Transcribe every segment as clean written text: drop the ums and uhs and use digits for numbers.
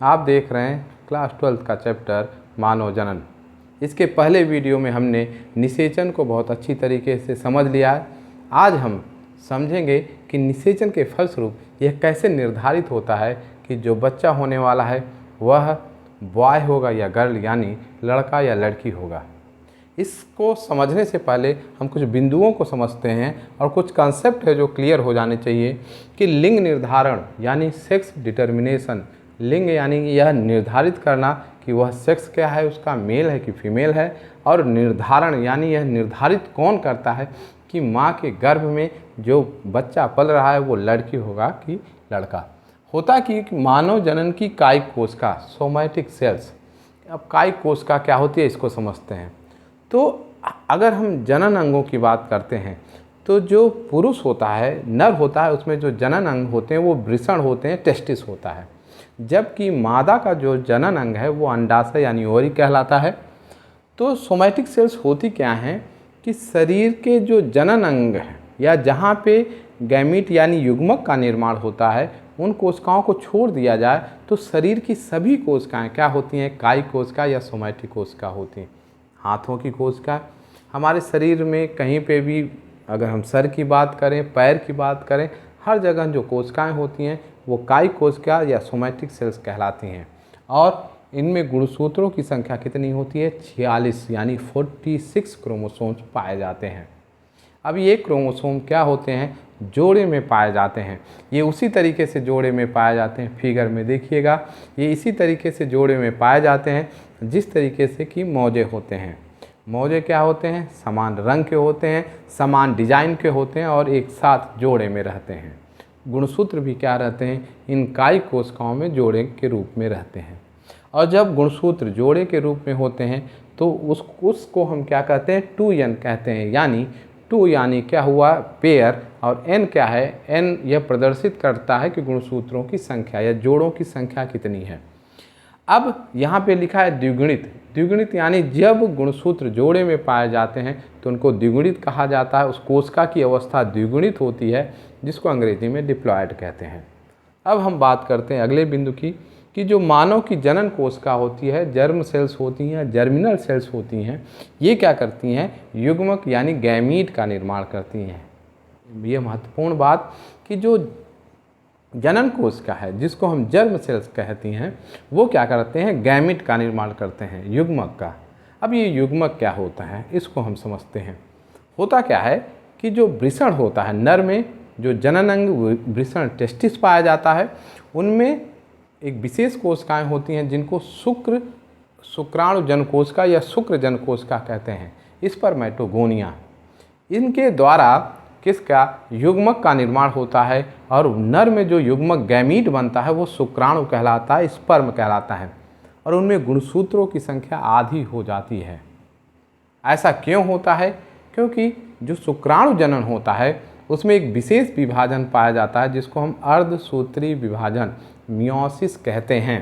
आप देख रहे हैं क्लास 12 का चैप्टर मानव जनन। इसके पहले वीडियो में हमने निषेचन को बहुत अच्छी तरीके से समझ लिया है। आज हम समझेंगे कि निषेचन के फलस्वरूप यह कैसे निर्धारित होता है कि जो बच्चा होने वाला है वह बॉय होगा या गर्ल, यानी लड़का या लड़की होगा। इसको समझने से पहले हम कुछ बिंदुओं को समझते हैं और कुछ कॉन्सेप्ट है जो क्लियर हो जाने चाहिए कि लिंग निर्धारण यानी सेक्स डिटर्मिनेशन, लिंग यानी यह निर्धारित करना कि वह सेक्स क्या है, उसका मेल है कि फीमेल है, और निर्धारण यानी यह निर्धारित कौन करता है कि माँ के गर्भ में जो बच्चा पल रहा है वो लड़की होगा कि लड़का। होता कि मानव जनन की कायिक कोशिका सोमैटिक सेल्स। अब कायिक कोशिका क्या होती है इसको समझते हैं। तो अगर हम जनन अंगों की बात करते हैं तो जो पुरुष होता है, नर होता है, उसमें जो जनन अंग होते हैं वो वृषण होते हैं, टेस्टिस होता है। जबकि मादा का जो जनन अंग है वो अंडाशय यानी ओवरी कहलाता है। तो सोमैटिक सेल्स होती क्या हैं कि शरीर के जो जनन अंग हैं या जहाँ पे गैमीट यानी युग्मक का निर्माण होता है उन कोशिकाओं को छोड़ दिया जाए तो शरीर की सभी कोशिकाएं क्या होती हैं, कायिक कोशिका या सोमैटिक कोशिका होती हैं। हाथों की कोशिका, हमारे शरीर में कहीं पे भी अगर हम सर की बात करें, पैर की बात करें, हर जगह जो कोशिकाएं होती हैं वो कायिक कोशिका या सोमैटिक सेल्स कहलाती हैं। और इनमें गुणसूत्रों की संख्या कितनी होती है? 46 यानी 46 क्रोमोसोम्स पाए जाते हैं। अब ये क्रोमोसोम क्या होते हैं? जोड़े में पाए जाते हैं। ये उसी तरीके से जोड़े में पाए जाते हैं, फिगर में देखिएगा, ये इसी तरीके से जोड़े में पाए जाते हैं जिस तरीके से कि मौजे होते हैं। मौजे क्या होते हैं? समान रंग के होते हैं, समान डिजाइन के होते हैं और एक साथ जोड़े में रहते हैं। गुणसूत्र भी क्या रहते हैं? इन कायिक कोशिकाओं में जोड़े के रूप में रहते हैं। और जब गुणसूत्र जोड़े के रूप में होते हैं तो उसको हम क्या कहते हैं? 2n कहते हैं। यानी 2 यानी क्या हुआ? पेयर, और n क्या है? n यह प्रदर्शित करता है कि गुणसूत्रों की संख्या या जोड़ों की संख्या कितनी है। अब यहाँ पे लिखा है द्विगुणित। द्विगुणित यानी जब गुणसूत्र जोड़े में पाए जाते हैं तो उनको द्विगुणित कहा जाता है। उस कोशिका की अवस्था द्विगुणित होती है जिसको अंग्रेजी में डिप्लॉयड कहते हैं। अब हम बात करते हैं अगले बिंदु की कि जो मानव की जनन कोशिका होती है, जर्म सेल्स होती हैं, जर्मिनल सेल्स होती हैं, ये क्या करती हैं? युग्मक यानी गैमीट का निर्माण करती हैं। ये महत्वपूर्ण बात कि जो जनन कोशिका है जिसको हम जर्म सेल्स कहती हैं वो क्या करते हैं? गैमीट का निर्माण करते हैं, युग्मक का। अब ये युग्मक क्या होता है इसको हम समझते हैं। होता क्या है कि जो वृषण होता है, नर में जो जनन अंग वृषण टेस्टिस पाया जाता है, उनमें एक विशेष कोशिकाएं होती हैं जिनको शुक्राणु जन कोशिका या शुक्र जन कोशिका कहते हैं, स्पर्मेटोगोनिया। इनके द्वारा किसका? युग्मक का निर्माण होता है और नर में जो युग्मक गैमीट बनता है वो शुक्राणु कहलाता है, स्पर्म कहलाता है, और उनमें गुणसूत्रों की संख्या आधी हो जाती है। ऐसा क्यों होता है? क्योंकि जो शुक्राणु जनन होता है उसमें एक विशेष विभाजन पाया जाता है जिसको हम अर्धसूत्री विभाजन मियोसिस कहते हैं।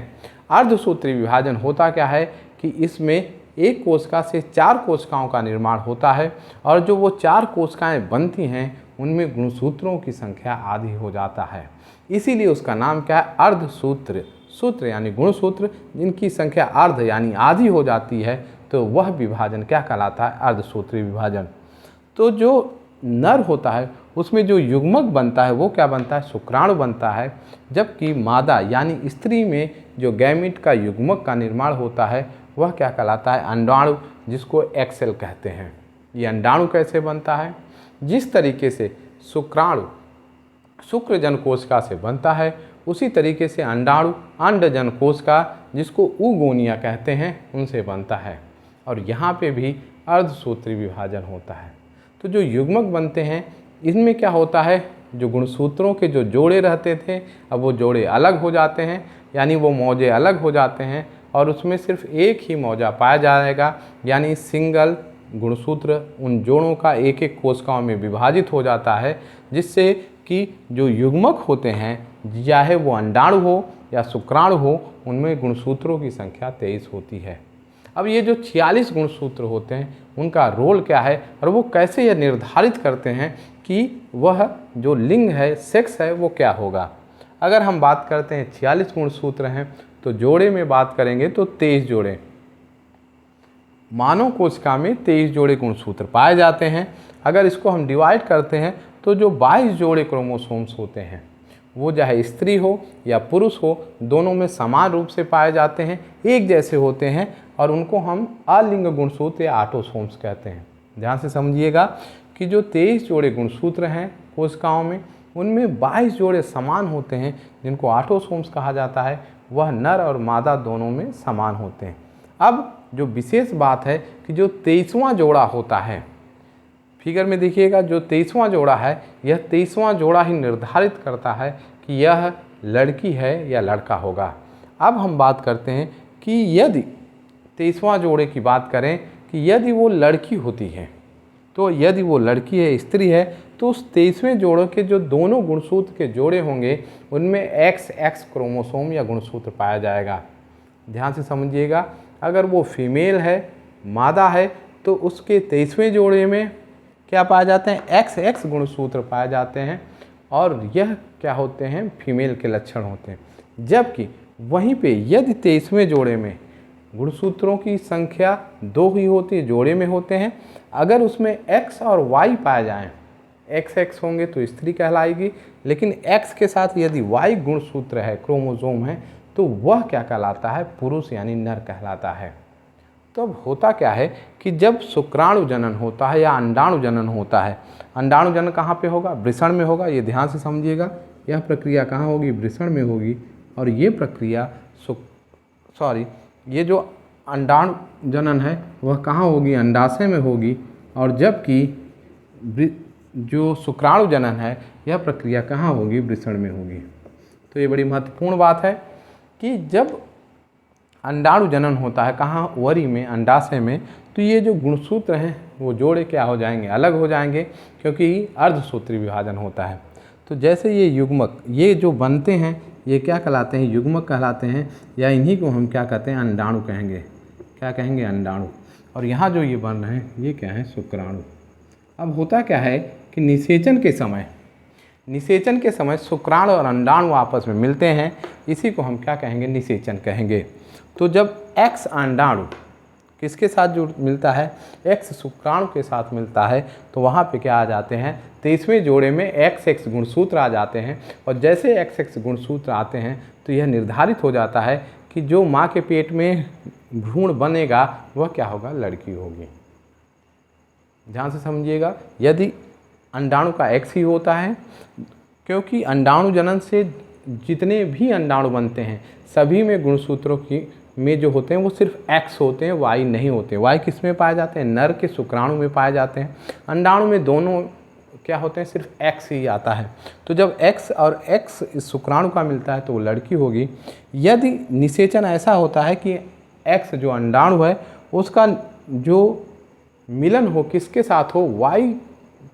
अर्धसूत्री विभाजन होता क्या है कि इसमें एक कोशिका से 4 कोशिकाओं का निर्माण होता है और जो वो 4 कोशिकाएं बनती हैं उनमें गुणसूत्रों की संख्या आधी हो जाता है। इसीलिए उसका नाम क्या है? अर्धसूत्र। सूत्र यानी गुणसूत्र, जिनकी संख्या अर्ध यानी आधी हो जाती है तो वह विभाजन क्या कहलाता है? अर्धसूत्री विभाजन। तो जो नर होता है उसमें जो युग्मक बनता है वो क्या बनता है? शुक्राणु बनता है। जबकि मादा यानी स्त्री में जो गैमीट का युग्मक का निर्माण होता है वह क्या कहलाता है? अंडाणु, जिसको एक्सेल कहते हैं। ये अंडाणु कैसे बनता है? जिस तरीके से शुक्राणु शुक्रजन कोशिका से बनता है उसी तरीके से अंडाणु अंडजन कोशिका, जिसको ऊगोनिया कहते हैं, उनसे बनता है। और यहाँ पे भी अर्धसूत्री विभाजन होता है। तो जो युग्मक बनते हैं इनमें क्या होता है? जो गुणसूत्रों के जो जोड़े रहते थे अब वो जोड़े अलग हो जाते हैं, यानी वो मौजे अलग हो जाते हैं और उसमें सिर्फ एक ही मौजा पाया जाएगा, यानी सिंगल गुणसूत्र उन जोड़ों का एक एक कोशिकाओं में विभाजित हो जाता है, जिससे कि जो युग्मक होते हैं चाहे वो अंडाणु हो या शुक्राणु हो उनमें गुणसूत्रों की संख्या 23 होती है। अब ये जो 46 गुणसूत्र होते हैं उनका रोल क्या है और वो कैसे यह निर्धारित करते हैं कि वह जो लिंग है, सेक्स है, वो क्या होगा। अगर हम बात करते हैं 46 गुणसूत्र हैं, तो जोड़े में बात करेंगे तो 23 जोड़े। मानव कोशिका में 23 जोड़े गुणसूत्र पाए जाते हैं। अगर इसको हम डिवाइड करते हैं तो जो 22 जोड़े क्रोमोसोम्स होते हैं वो चाहे स्त्री हो या पुरुष हो, दोनों में समान रूप से पाए जाते हैं, एक जैसे होते हैं, और उनको हम अलिंग गुणसूत्र या ऑटोसोम्स कहते हैं। ध्यान से समझिएगा कि जो 23 जोड़े गुणसूत्र हैं कोशिकाओं में, उनमें 22 जोड़े समान होते हैं जिनको ऑटोसोम्स कहा जाता है। वह नर और मादा दोनों में समान होते हैं। अब जो विशेष बात है कि जो 23वां जोड़ा होता है, फिगर में देखिएगा, जो 23वां जोड़ा है, यह 23वां जोड़ा ही निर्धारित करता है कि यह लड़की है या लड़का होगा। अब हम बात करते हैं कि यदि 23वां जोड़े की बात करें कि यदि वो लड़की होती है, तो यदि वो लड़की है, स्त्री है, तो उस 23वें जोड़े के जो दोनों गुणसूत्र के जोड़े होंगे उनमें XX क्रोमोसोम या गुणसूत्र पाया जाएगा। ध्यान से समझिएगा, अगर वो फीमेल है, मादा है, तो उसके 23वें जोड़े में क्या पाए जाते हैं? XX गुणसूत्र पाए जाते हैं, और यह क्या होते हैं? फीमेल के लक्षण होते हैं। जबकि वहीं पे यदि 23वें जोड़े में गुणसूत्रों की संख्या 2 ही होती है, जोड़े में होते हैं, अगर उसमें X और Y पाए जाएं, XX होंगे तो स्त्री कहलाएगी, लेकिन X के साथ यदि Y गुणसूत्र है, क्रोमोसोम है, तो वह क्या कहलाता है? पुरुष यानी नर कहलाता है। तो अब होता क्या है कि जब शुक्राणु जनन होता है या अंडाणु जनन होता है, अंडाणु जनन कहाँ पे होगा? वृषण में होगा। ये ध्यान से समझिएगा, यह प्रक्रिया कहाँ होगी? वृषण में होगी। और ये प्रक्रिया ये जो अंडाणु जनन है वह कहाँ होगी? अंडाशय में होगी। और जबकि जो शुक्राणु जनन है यह प्रक्रिया कहाँ होगी? वृषण में होगी। तो ये बड़ी महत्वपूर्ण बात है कि जब अंडाणु जनन होता है कहाँ? ओवरी में, अंडाशय में, तो ये जो गुणसूत्र हैं वो जोड़े क्या हो जाएंगे? अलग हो जाएंगे, क्योंकि अर्धसूत्री विभाजन होता है। तो जैसे ये युग्मक, ये जो बनते हैं, ये क्या कहलाते हैं? युग्मक कहलाते हैं, या इन्हीं को हम क्या कहते हैं? अंडाणु कहेंगे। क्या कहेंगे? अंडाणु। और यहाँ जो ये बन रहे हैं ये क्या है? शुक्राणु। अब होता क्या है कि निषेचन के समय शुक्राणु और अंडाणु आपस में मिलते हैं, इसी को हम क्या कहेंगे? निषेचन कहेंगे। तो जब X अंडाणु किसके साथ जुड़ मिलता है? X शुक्राणु के साथ मिलता है, तो वहाँ पे क्या आ जाते हैं? 23वें जोड़े में XX गुणसूत्र आ जाते हैं। और जैसे XX गुणसूत्र आते हैं तो यह निर्धारित हो जाता है कि जो माँ के पेट में भ्रूण बनेगा वह क्या होगा? लड़की होगी। ध्यान से समझिएगा, यदि अंडाणु का X ही होता है, क्योंकि अंडाणु जनन से जितने भी अंडाणु बनते हैं सभी में गुणसूत्रों की में जो होते हैं वो सिर्फ X होते हैं, Y नहीं होते। Y किस में पाए जाते हैं? नर के शुक्राणु में पाए जाते हैं। अंडाणु में दोनों क्या होते हैं? सिर्फ X ही आता है। तो जब X और X इस शुक्राणु का मिलता है तो वो लड़की होगी। यदि निषेचन ऐसा होता है कि X जो अंडाणु है उसका जो मिलन हो किसके साथ हो? Y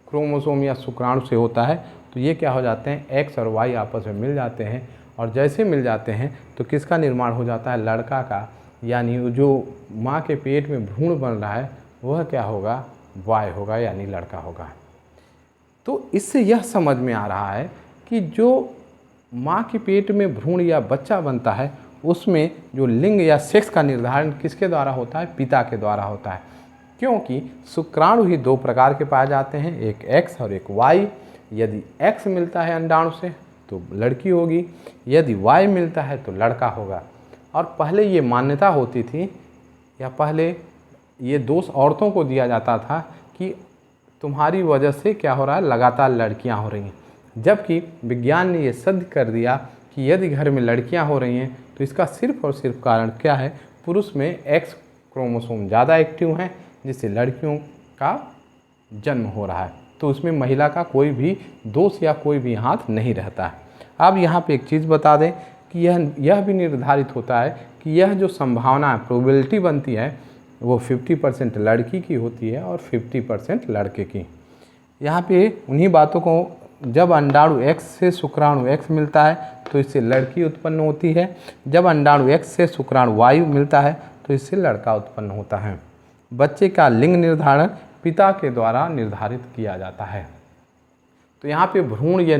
क्रोमोसोम या शुक्राणु से होता है, तो ये क्या हो जाते हैं? X और Y आपस में मिल जाते हैं, और जैसे मिल जाते हैं तो किसका निर्माण हो जाता है? लड़का का। यानी जो माँ के पेट में भ्रूण बन रहा है वह क्या होगा? Y होगा, यानी लड़का होगा। तो इससे यह समझ में आ रहा है कि जो माँ के पेट में भ्रूण या बच्चा बनता है उसमें जो लिंग या सेक्स का निर्धारण किसके द्वारा होता है? पिता के द्वारा होता है, क्योंकि शुक्राणु ही 2 प्रकार के पाए जाते हैं, एक X और एक Y। यदि X मिलता है अंडाणु से तो लड़की होगी, यदि Y मिलता है तो लड़का होगा। और पहले ये मान्यता होती थी, या पहले ये दोष औरतों को दिया जाता था कि तुम्हारी वजह से क्या हो रहा है? लगातार लड़कियां हो रही हैं। जबकि विज्ञान ने ये सिद्ध कर दिया कि यदि घर में लड़कियां हो रही हैं तो इसका सिर्फ और सिर्फ कारण क्या है? पुरुष में X क्रोमोसोम ज़्यादा एक्टिव हैं, जिससे लड़कियों का जन्म हो रहा है। तो उसमें महिला का कोई भी दोष या कोई भी हाथ नहीं रहता है। अब यहाँ पे एक चीज़ बता दें कि यह भी निर्धारित होता है कि यह जो संभावना प्रोबेबिलिटी बनती है वो 50% लड़की की होती है और 50% लड़के की। यहाँ पे उन्हीं बातों को, जब अंडाणु X से शुक्राणु X मिलता है तो इससे लड़की उत्पन्न होती है, जब अंडाणु X से शुक्राणु Y मिलता है तो इससे लड़का उत्पन्न होता है। बच्चे का लिंग निर्धारण पिता के द्वारा निर्धारित किया जाता है। तो यहाँ पे भ्रूण ये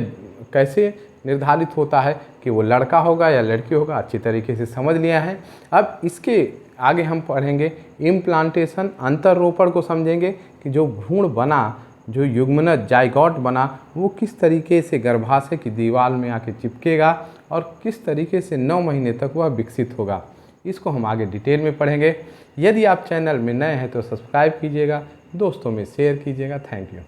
कैसे निर्धारित होता है कि वो लड़का होगा या लड़की होगा, अच्छी तरीके से समझ लिया है। अब इसके आगे हम पढ़ेंगे इम्प्लांटेशन, अंतररोपण को समझेंगे कि जो भ्रूण बना, जो युग्मनज जाइगोट बना, वो किस तरीके से गर्भाशय की दीवार में आके चिपकेगा और किस तरीके से 9 महीने तक वह विकसित होगा। इसको हम आगे डिटेल में पढ़ेंगे। यदि आप चैनल में नए हैं तो सब्सक्राइब कीजिएगा, दोस्तों में शेयर कीजिएगा। Thank you.